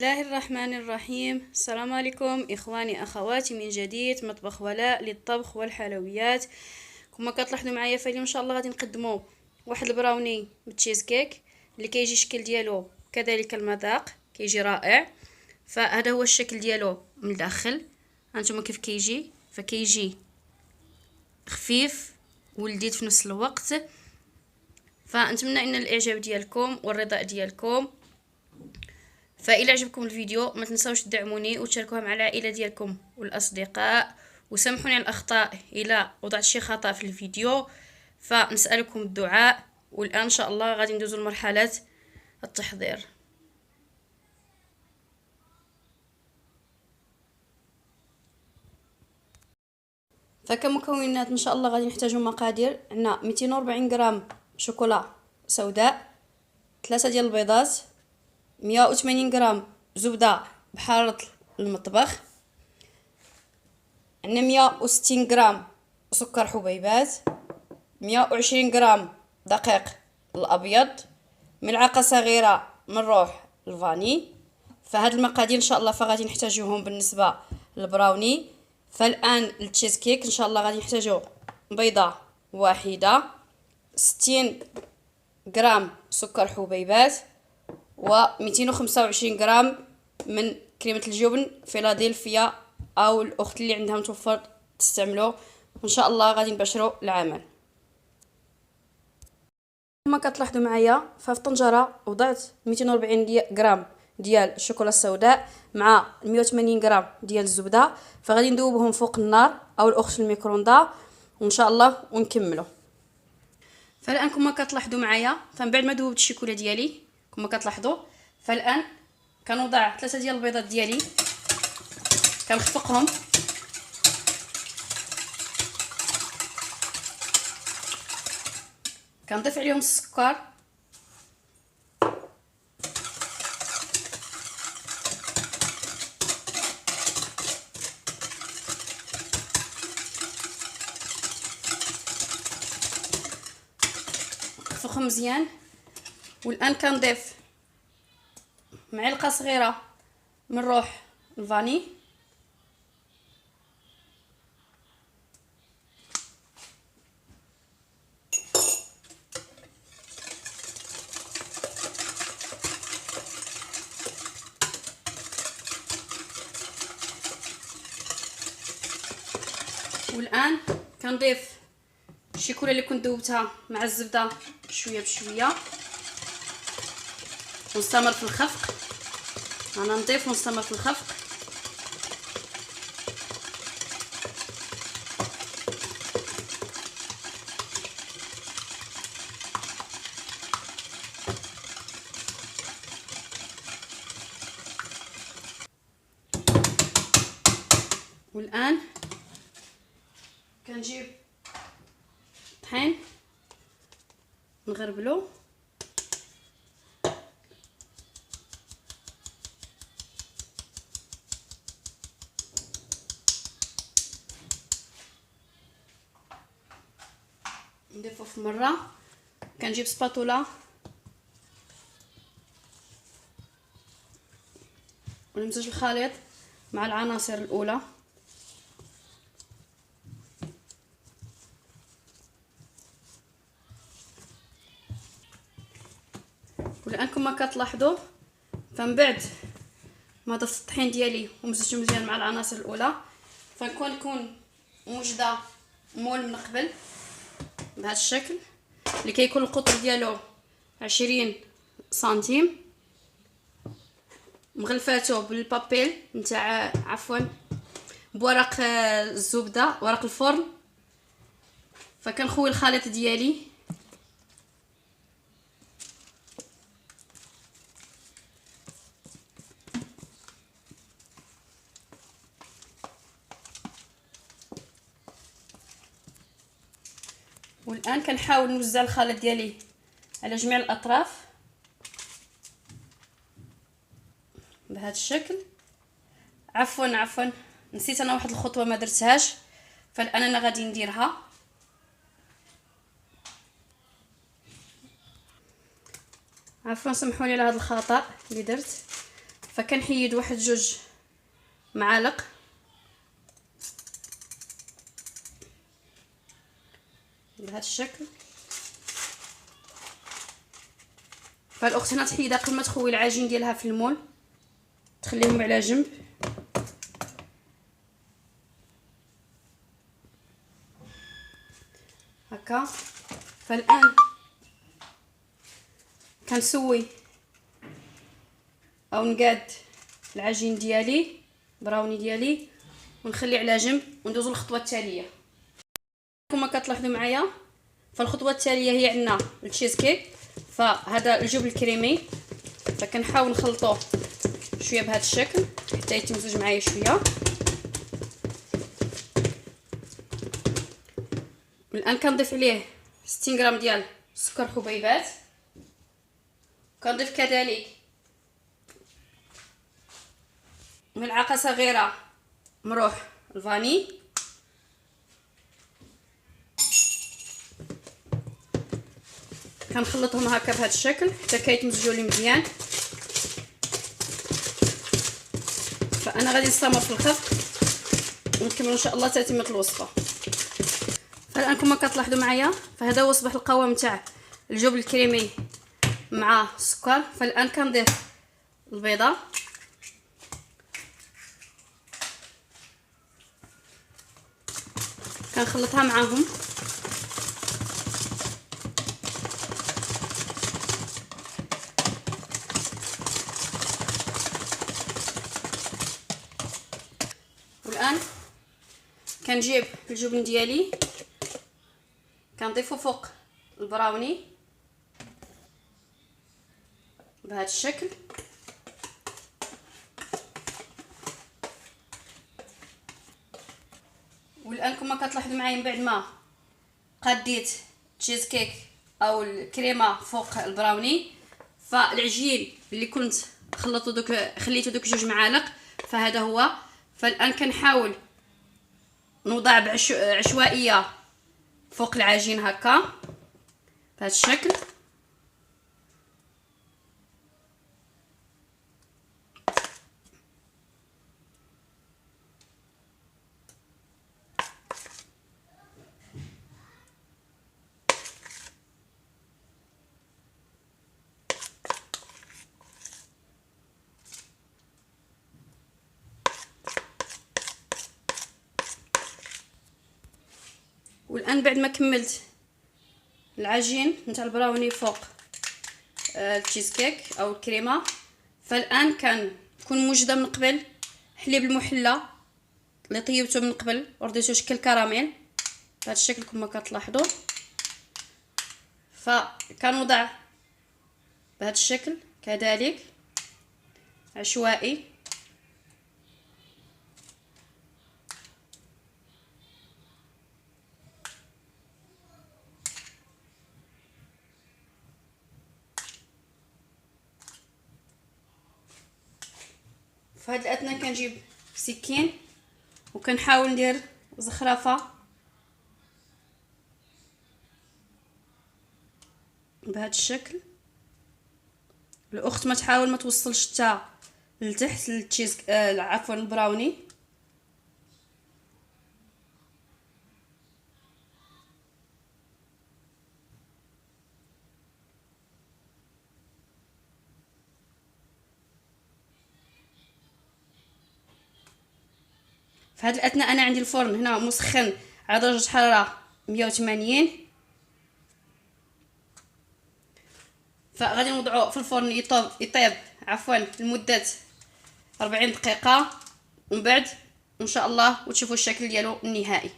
الله الرحمن الرحيم. السلام عليكم إخواني أخواتي من جديد مطبخ ولاء للطبخ والحلويات. كما كتلاحظوا معايا فاليوم إن شاء الله غادي نقدموا واحد البراوني بالتشيز كيك اللي كيجي الشكل ديالو كذلك المذاق كيجي رائع. فهذا هو الشكل ديالو من الداخل، هانتوما كيف كيجي، فكيجي خفيف ولذيذ في نفس الوقت. فنتمنى ان الاعجاب ديالكم والرضاء ديالكم. فإلا عجبكم الفيديو ما تنسوش تدعموني وتشاركوها مع العائلة ديالكم والأصدقاء، وسامحوني على الأخطاء إلا وضعت شي خطأ في الفيديو، فنسألكم الدعاء. والآن إن شاء الله غادي ندوزو لمرحلة التحضير. فكمكونات إن شاء الله غادي نحتاجو مقادير. عندنا 240 غرام شوكولا سوداء، 3 ديال البيضات، 180 غرام زبدة بحارة المطبخ، عندنا 160 غرام سكر حبيبات، 120 غرام دقيق الابيض، ملعقه صغيره من روح الفاني. فهاد المقادير ان شاء الله فغادي نحتاجوهم بالنسبه للبراوني. فالان التشيز كيك ان شاء الله غادي نحتاجو بيضه واحده، 60 غرام سكر حبيبات، و 225 غرام من كريمه الجبن فيلادلفيا او الاخت اللي عندها متوفر تستعملوه. وان شاء الله غادي نبشروا العمل. كما كتلاحظوا معايا ففي طنجره وضعت 240 غرام ديال الشوكولا السوداء مع 180 غرام ديال الزبده، فغادي ندوبهم فوق النار او الاخت في الميكروندا وان شاء الله ونكملوا. فالان كما كتلاحظوا معايا فمن بعد ما ذوبت الشوكولا ديالي كما كتلاحظوا، فالان كنوضع 3 ديال البيضات ديالي كنخفقهم، كنضيف عليهم السكر، نخفقهم مزيان. والان كنضيف معلقه صغيره من روح الفاني، والان كنضيف الشيكولا اللي كنت ذوبتها مع الزبده شويه بشويه ونستمر في الخفق. انا نضيف ونستمر في الخفق. والان كنجيب طحين نغربلو، نضيفو في مره. كنجيب سباتولا ونمزج الخليط مع العناصر الاولى. والان كما كتلاحظوا فمن بعد ما ضفت الطحين ديالي ومزجته مزيان مع العناصر الاولى فنكون موجده مول من قبل بهذا الشكل اللي كيكون القطر ديالو 20 سنتيم، مغلفاتو بالبابيل نتاع بورق الزبده ورق الفرن. فكنخوي الخليط ديالي والان كنحاول نوزع الخليط ديالي على جميع الاطراف بهذا الشكل. عفوا نسيت انا واحد الخطوه ما درتهاش، فالان انا غادي نديرها. عفوا سمحوا لي على هذا الخطا اللي درت. فكنحيد واحد 2 معالق بهذا الشكل. فالاخت هنا تحيدها قبل ما تخوي العجين ديالها في المول، تخليهم على جنب. هكا. فالان كنسوي او نقاد العجين ديالي براوني ديالي ونخليه على جنب وندوزو للخطوه التاليه. كما كتلاحظوا معايا فالخطوه التاليه هي عندنا التشيز كيك. فهذا الجبن الكريمي فكنحاول نخلطوه شويه بهذا الشكل حتى يتمزج معايا شويه. الان كنضيف عليه 60 غرام ديال سكر حبيبات، كنضيف كذلك ملعقه صغيره مروح الفاني، كنخلطهم هكا بهذا الشكل حتى كيتمزجوا لي مزيان. فانا غادي نستمر في الخفق ونكملوا ان شاء الله تتمه الوصفه. فالان كما كتلاحظوا معايا فهذا هو اصبح القوام تاع الجبن الكريمي مع السكر. فالان كنضيف البيضه، كنخلطها معاهم. والان كنجيب الجبن ديالي كنضيفو فوق البراوني بهذا الشكل. والان كما كتلاحظوا معايا من بعد ما قديت تشيز كيك او الكريمه فوق البراوني، فالعجين اللي كنت خليته دوك 2 معالق فهذا هو. فالان كنحاول نوضع بعشوائيه فوق العجين هكا بهذا الشكل. والان بعد ما كملت العجين نتاع البراوني فوق التشيز كيك او الكريمه، فالان كنكون موجده من قبل حليب المحلى اللي طيبته من قبل ورديته شكل كراميل بهذا الشكل كما كتلاحظوا. فكنوضع بهذا الشكل كذلك عشوائي. في هذه الاثناء كنجيب سكين وكنحاول ندير زخرفه بهذا الشكل. الاخت ما تحاول ما توصلش حتى لتحت للتشيز عفوا البراوني. في هذه الاثناء انا عندي الفرن هنا مسخن على درجه حراره 180. فغادي نوضعوه في الفرن يطيب عفوا لمده 40 دقيقه، ومن بعد ان شاء الله وتشوفوا الشكل ديالو النهائي.